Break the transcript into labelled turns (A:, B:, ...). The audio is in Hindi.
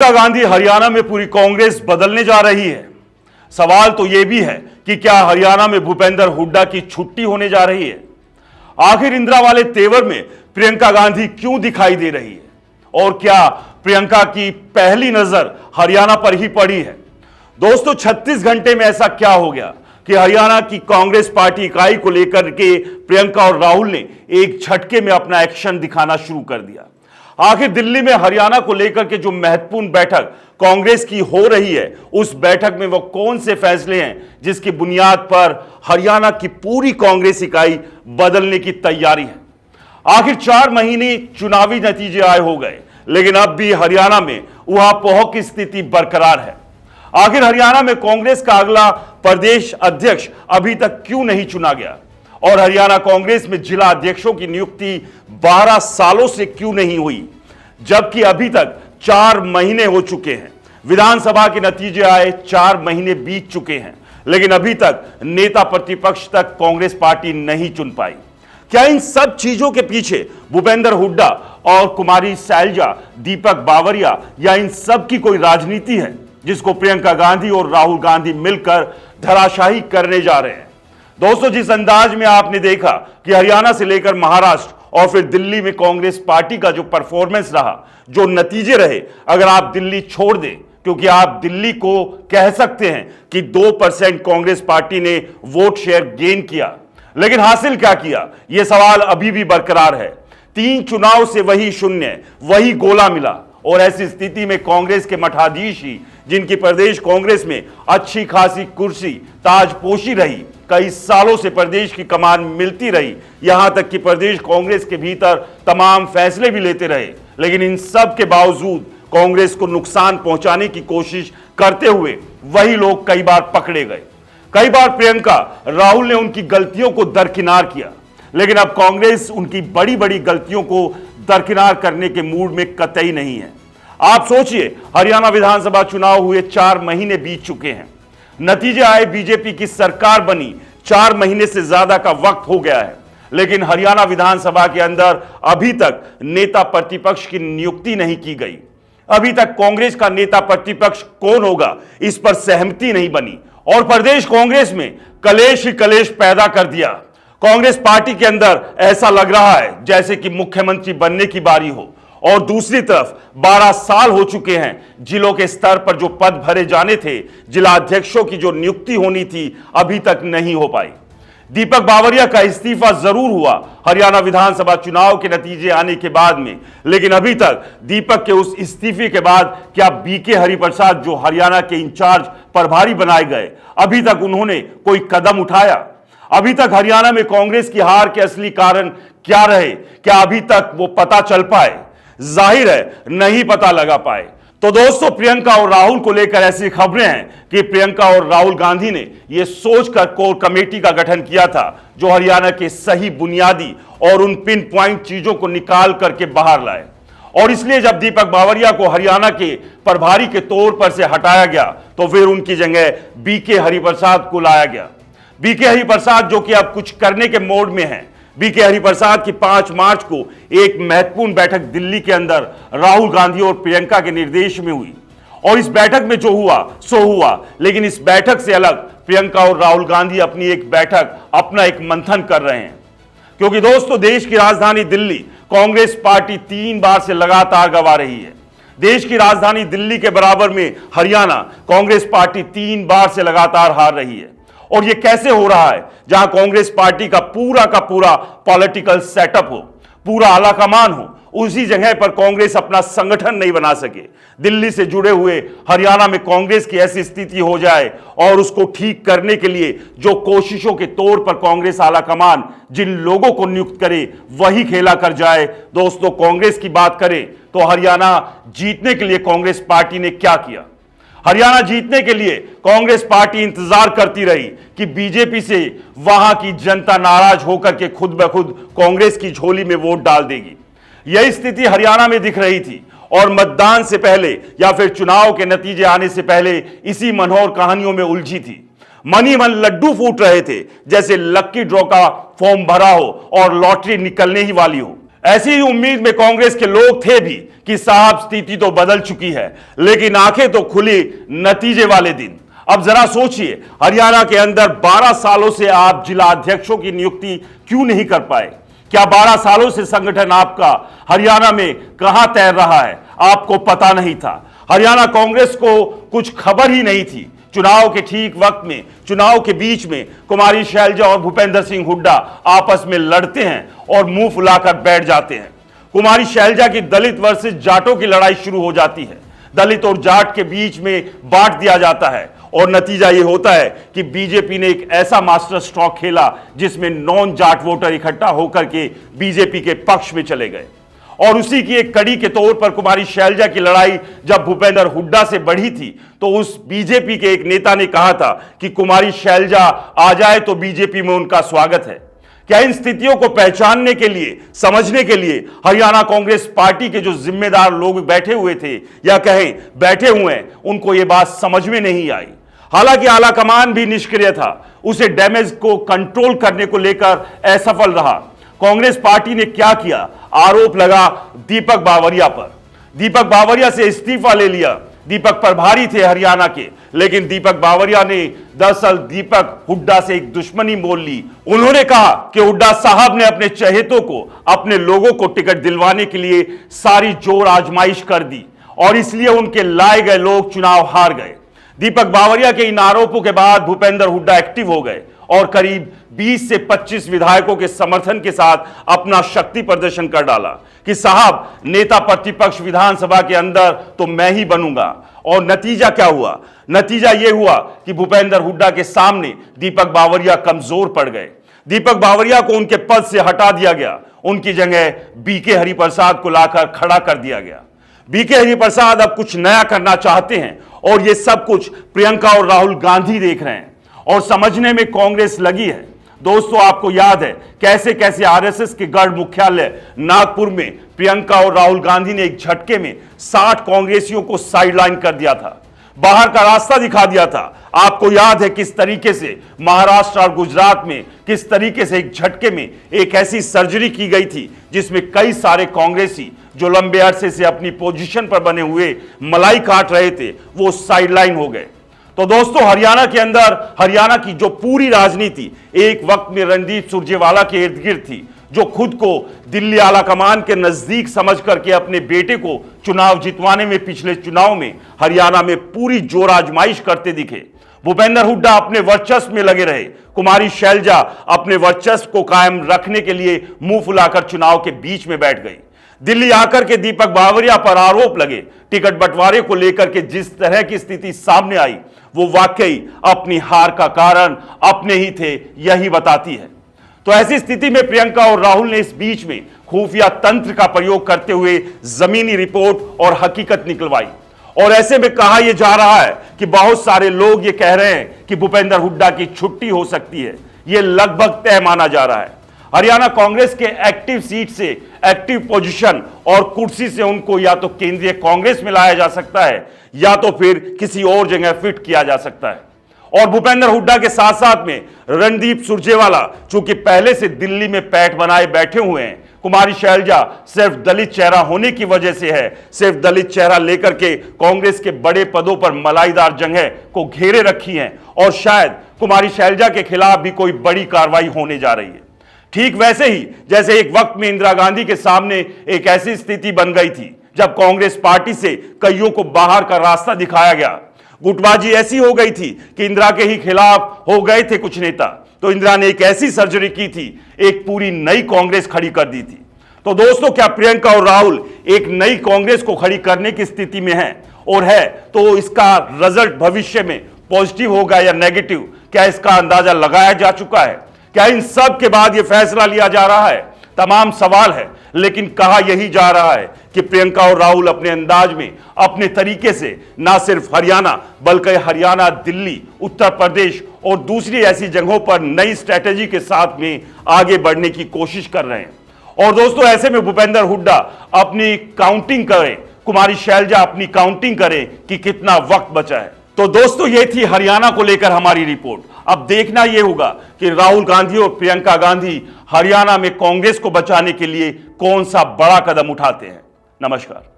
A: प्रियंका गांधी हरियाणा में पूरी कांग्रेस बदलने जा रही है। सवाल तो यह भी है कि क्या हरियाणा में भूपेंद्र हुड्डा की छुट्टी होने जा रही है। आखिर इंदिरा वाले तेवर में प्रियंका गांधी क्यों दिखाई दे रही है और क्या प्रियंका की पहली नजर हरियाणा पर ही पड़ी है। दोस्तों 36 घंटे में ऐसा क्या हो गया कि हरियाणा की कांग्रेस पार्टी इकाई को लेकर के प्रियंका और राहुल ने एक झटके में अपना एक्शन दिखाना शुरू कर दिया। आखिर दिल्ली में हरियाणा को लेकर के जो महत्वपूर्ण बैठक कांग्रेस की हो रही है, उस बैठक में वो कौन से फैसले हैं जिसकी बुनियाद पर हरियाणा की पूरी कांग्रेस इकाई बदलने की तैयारी है। आखिर 4 महीने चुनावी नतीजे आए हो गए, लेकिन अब भी हरियाणा में उहापोह की स्थिति बरकरार है। आखिर हरियाणा में कांग्रेस का अगला प्रदेश अध्यक्ष अभी तक क्यों नहीं चुना गया और हरियाणा कांग्रेस में जिला अध्यक्षों की नियुक्ति 12 सालों से क्यों नहीं हुई, जबकि अभी तक 4 महीने हो चुके हैं। विधानसभा के नतीजे आए 4 महीने बीत चुके हैं, लेकिन अभी तक नेता प्रतिपक्ष तक कांग्रेस पार्टी नहीं चुन पाई। क्या इन सब चीजों के पीछे भूपेंद्र हुड्डा और कुमारी सैलजा, दीपक बावरिया या इन सब की कोई राजनीति है जिसको प्रियंका गांधी और राहुल गांधी मिलकर धराशाही करने जा रहे हैं। दोस्तों, जिस अंदाज में आपने देखा कि हरियाणा से लेकर महाराष्ट्र और फिर दिल्ली में कांग्रेस पार्टी का जो परफॉर्मेंस रहा, जो नतीजे रहे, अगर आप दिल्ली छोड़ दें, क्योंकि आप दिल्ली को कह सकते हैं कि 2% कांग्रेस पार्टी ने वोट शेयर गेन किया, लेकिन हासिल क्या किया, यह सवाल अभी भी बरकरार है। 3 चुनाव से वही शून्य, वही गोला मिला और ऐसी स्थिति में कांग्रेस के मठाधीश ही, जिनकी प्रदेश कांग्रेस में अच्छी खासी कुर्सी ताजपोशी रही, कई सालों से प्रदेश की कमान मिलती रही, यहां तक कि प्रदेश कांग्रेस के भीतर तमाम फैसले भी लेते रहे, लेकिन इन सब के बावजूद कांग्रेस को नुकसान पहुंचाने की कोशिश करते हुए वही लोग कई बार पकड़े गए। कई बार प्रियंका, राहुल ने उनकी गलतियों को दरकिनार किया, लेकिन अब कांग्रेस उनकी बड़ी बड़ी गलतियों को दरकिनार करने के मूड में कतई नहीं है। आप सोचिए, हरियाणा विधानसभा चुनाव हुए 4 महीने बीत चुके हैं, नतीजे आए, बीजेपी की सरकार बनी, 4 महीने से ज्यादा का वक्त हो गया है, लेकिन हरियाणा विधानसभा के अंदर अभी तक नेता प्रतिपक्ष की नियुक्ति नहीं की गई। अभी तक कांग्रेस का नेता प्रतिपक्ष कौन होगा, इस पर सहमति नहीं बनी और प्रदेश कांग्रेस में कलेश ही कलेश पैदा कर दिया। कांग्रेस पार्टी के अंदर ऐसा लग रहा है जैसे कि मुख्यमंत्री बनने की बारी हो, और दूसरी तरफ 12 साल हो चुके हैं, जिलों के स्तर पर जो पद भरे जाने थे, जिला अध्यक्षों की जो नियुक्ति होनी थी, अभी तक नहीं हो पाई। दीपक बावरिया का इस्तीफा जरूर हुआ हरियाणा विधानसभा चुनाव के नतीजे आने के बाद में, लेकिन अभी तक दीपक के उस इस्तीफे के बाद क्या बीके हरिप्रसाद, जो हरियाणा के इंचार्ज प्रभारी बनाए गए, अभी तक उन्होंने कोई कदम उठाया? अभी तक हरियाणा में कांग्रेस की हार के असली कारण क्या रहे, क्या अभी तक वो पता चल पाए? जाहिर है नहीं पता लगा पाए। तो दोस्तों, प्रियंका और राहुल को लेकर ऐसी खबरें हैं कि प्रियंका और राहुल गांधी ने यह सोचकर कोर कमेटी का गठन किया था जो हरियाणा के सही बुनियादी और उन पिन पॉइंट चीजों को निकाल करके बाहर लाए। और इसलिए जब दीपक बावरिया को हरियाणा के प्रभारी के तौर पर से हटाया गया, तो फिर उनकी जगह बीके हरिप्रसाद को लाया गया। बीके हरिप्रसाद जो कि अब कुछ करने के मोड में हैं। बीके हरिप्रसाद की 5 मार्च को एक महत्वपूर्ण बैठक दिल्ली के अंदर राहुल गांधी और प्रियंका के निर्देश में हुई, और इस बैठक में जो हुआ सो हुआ, लेकिन इस बैठक से अलग प्रियंका और राहुल गांधी अपनी एक बैठक, अपना एक मंथन कर रहे हैं। क्योंकि दोस्तों, देश की राजधानी दिल्ली कांग्रेस पार्टी 3 बार से लगातार गंवा रही है। देश की राजधानी दिल्ली के बराबर में हरियाणा कांग्रेस पार्टी 3 बार से लगातार हार रही है। और यह कैसे हो रहा है, जहां कांग्रेस पार्टी का पूरा पॉलिटिकल सेटअप हो, पूरा आला कमान हो, उसी जगह पर कांग्रेस अपना संगठन नहीं बना सके। दिल्ली से जुड़े हुए हरियाणा में कांग्रेस की ऐसी स्थिति हो जाए और उसको ठीक करने के लिए जो कोशिशों के तौर पर कांग्रेस आला कमान जिन लोगों को नियुक्त करे, वही खेला कर जाए। दोस्तों, कांग्रेस की बात करें तो हरियाणा जीतने के लिए कांग्रेस पार्टी ने क्या किया? हरियाणा जीतने के लिए कांग्रेस पार्टी इंतजार करती रही कि बीजेपी से वहां की जनता नाराज होकर के खुद ब खुद कांग्रेस की झोली में वोट डाल देगी। यही स्थिति हरियाणा में दिख रही थी और मतदान से पहले या फिर चुनाव के नतीजे आने से पहले इसी मनोहर कहानियों में उलझी थी। मन ही मन लड्डू फूट रहे थे, जैसे लक्की ड्रॉ का फॉर्म भरा हो और लॉटरी निकलने ही वाली हो। ऐसी ही उम्मीद में कांग्रेस के लोग थे भी कि साहब स्थिति तो बदल चुकी है, लेकिन आंखें तो खुली नतीजे वाले दिन। अब जरा सोचिए, हरियाणा के अंदर 12 सालों से आप जिला अध्यक्षों की नियुक्ति क्यों नहीं कर पाए? क्या 12 सालों से संगठन आपका हरियाणा में कहां तैर रहा है आपको पता नहीं था? हरियाणा कांग्रेस को कुछ खबर ही नहीं थी। चुनाव के ठीक वक्त में, चुनाव के बीच में कुमारी शैलजा और भूपेंद्र सिंह हुड्डा आपस में लड़ते हैं और मुंह फुलाकर बैठ जाते हैं। कुमारी शैलजा की दलित वर्सेस जाटों की लड़ाई शुरू हो जाती है। दलित और जाट के बीच में बांट दिया जाता है और नतीजा यह होता है कि बीजेपी ने एक ऐसा मास्टर स्ट्रोक खेला जिसमें नॉन जाट वोटर इकट्ठा होकर के बीजेपी के पक्ष में चले गए। और उसी की एक कड़ी के तौर पर कुमारी शैलजा की लड़ाई जब भूपेंद्र हुड्डा से बढ़ी थी तो उस बीजेपी के एक नेता ने कहा था कि कुमारी शैलजा आ जाए तो बीजेपी में उनका स्वागत है। क्या इन स्थितियों को पहचानने के लिए, समझने के लिए हरियाणा कांग्रेस पार्टी के जो जिम्मेदार लोग बैठे हुए थे या कहें बैठे हुए हैं, उनको यह बात समझ में नहीं आई? हालांकि आला कमान भी निष्क्रिय था, उसे डैमेज को कंट्रोल करने को लेकर असफल रहा। कांग्रेस पार्टी ने क्या किया? आरोप लगा दीपक बावरिया पर। दीपक बावरिया से इस्तीफा ले लिया। दीपक प्रभारी थे हरियाणा के, लेकिन दीपक बावरिया ने दरअसल दीपक हुड्डा से एक दुश्मनी मोल ली। उन्होंने कहा कि हुड्डा साहब ने अपने चहेतों को, अपने लोगों को टिकट दिलवाने के लिए सारी जोर आजमाइश कर दी और इसलिए उनके लाए गए लोग चुनाव हार गए। दीपक बावरिया के इन आरोपों के बाद भूपेंद्र हुड्डा एक्टिव हो गए और करीब 20 से 25 विधायकों के समर्थन के साथ अपना शक्ति प्रदर्शन कर डाला कि साहब नेता प्रतिपक्ष विधानसभा के अंदर तो मैं ही बनूंगा। और नतीजा क्या हुआ? नतीजा यह हुआ कि भूपेंद्र हुड्डा के सामने दीपक बावरिया कमजोर पड़ गए। दीपक बावरिया को उनके पद से हटा दिया गया, उनकी जगह बीके हरिप्रसाद को लाकर खड़ा कर दिया गया। बीके हरिप्रसाद अब कुछ नया करना चाहते हैं और यह सब कुछ प्रियंका और राहुल गांधी देख रहे हैं और समझने में कांग्रेस लगी है। दोस्तों, आपको याद है कैसे कैसे आरएसएस के गढ़ मुख्यालय नागपुर में प्रियंका और राहुल गांधी ने एक झटके में 60 कांग्रेसियों को साइडलाइन कर दिया था, बाहर का रास्ता दिखा दिया था। आपको याद है किस तरीके से महाराष्ट्र और गुजरात में किस तरीके से एक झटके में एक ऐसी सर्जरी की गई थी जिसमें कई सारे कांग्रेसी जो लंबे अरसे से अपनी पोजीशन पर बने हुए मलाई काट रहे थे, वो साइडलाइन हो गए। तो दोस्तों, हरियाणा के अंदर हरियाणा की जो पूरी राजनीति एक वक्त में रणदीप सुरजेवाला के इर्द गिर्द थी, जो खुद को दिल्ली आला कमान के नजदीक समझ करके अपने बेटे को चुनाव जितवाने में पिछले चुनाव में हरियाणा में पूरी जोर आजमाइश करते दिखे। भूपेंद्र हुड्डा अपने वर्चस्व में लगे रहे, कुमारी शैलजा अपने वर्चस्व को कायम रखने के लिए मुंह फुलाकर चुनाव के बीच में बैठ गई। दिल्ली आकर के दीपक बावरिया पर आरोप लगे। टिकट बंटवारे को लेकर के जिस तरह की स्थिति सामने आई, वो वाकई अपनी हार का कारण अपने ही थे, यही बताती है। तो ऐसी स्थिति में प्रियंका और राहुल ने इस बीच में खुफिया तंत्र का प्रयोग करते हुए जमीनी रिपोर्ट और हकीकत निकलवाई और ऐसे में कहा यह जा रहा है कि बहुत सारे लोग ये कह रहे हैं कि भूपेंद्र हुड्डा की छुट्टी हो सकती है। यह लगभग तय माना जा रहा है। हरियाणा कांग्रेस के एक्टिव सीट से, एक्टिव पोजीशन और कुर्सी से उनको या तो केंद्रीय कांग्रेस में लाया जा सकता है या तो फिर किसी और जगह फिट किया जा सकता है। और भूपेंद्र हुड्डा के साथ साथ में रणदीप सुरजेवाला चूंकि पहले से दिल्ली में पैठ बनाए बैठे हुए हैं, कुमारी शैलजा सिर्फ दलित चेहरा होने की वजह से है, सिर्फ दलित चेहरा लेकर के कांग्रेस के बड़े पदों पर मलाईदार जगह को घेरे रखी हैं और शायद कुमारी शैलजा के खिलाफ भी कोई बड़ी कार्रवाई होने जा रही है। ठीक वैसे ही जैसे एक वक्त में इंदिरा गांधी के सामने एक ऐसी स्थिति बन गई थी जब कांग्रेस पार्टी से कईयों को बाहर का रास्ता दिखाया गया। गुटबाजी ऐसी हो गई थी कि इंदिरा के ही खिलाफ हो गए थे कुछ नेता, तो इंदिरा ने एक ऐसी सर्जरी की थी, एक पूरी नई कांग्रेस खड़ी कर दी थी। तो दोस्तों, क्या प्रियंका और राहुल एक नई कांग्रेस को खड़ी करने की स्थिति में हैं? और है तो इसका रिजल्ट भविष्य में पॉजिटिव होगा या नेगेटिव, क्या इसका अंदाजा लगाया जा चुका है? क्या इन सब के बाद यह फैसला लिया जा रहा है? तमाम सवाल है, लेकिन कहा यही जा रहा है कि प्रियंका और राहुल अपने अंदाज में, अपने तरीके से ना सिर्फ हरियाणा बल्कि हरियाणा, दिल्ली, उत्तर प्रदेश और दूसरी ऐसी जगहों पर नई स्ट्रेटेजी के साथ में आगे बढ़ने की कोशिश कर रहे हैं। और दोस्तों, ऐसे में भूपेंद्र हुड्डा अपनी काउंटिंग करें, कुमारी शैलजा अपनी काउंटिंग करें कि कितना वक्त बचा है। तो दोस्तों, ये थी हरियाणा को लेकर हमारी रिपोर्ट। अब देखना यह होगा कि राहुल गांधी और प्रियंका गांधी हरियाणा में कांग्रेस को बचाने के लिए कौन सा बड़ा कदम उठाते हैं। नमस्कार।